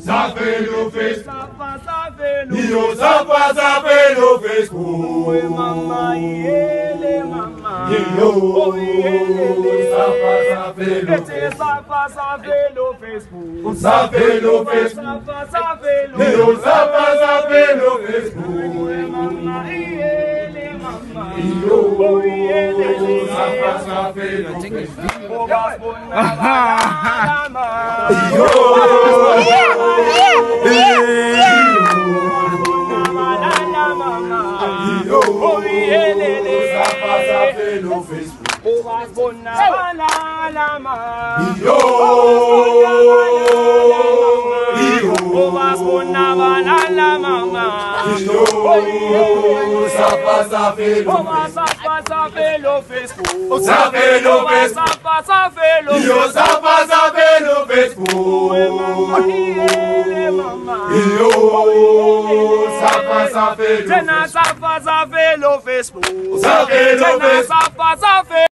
ça fait le Facebook. Ça fait le Yo, ça fait le Facebook. Oui, maman, yéle, maman. Yo, ça fait le Facebook. Ça fait le Facebook. Ça fait le Facebook. Ça fait le Yo, ça fait le Facebook. Oui, maman, yéle, maman. Yo, yéle, ça fait le Facebook. Oh, maman. Yo, ça fait le Facebook. Oh, ça fait le ça fait le Facebook. Ça fait le Facebook. Ça fait le Yo, ça fait le Facebook. Yo, ça fait le Facebook. ça fait le Facebook. Ça fait le Facebook. Ça fait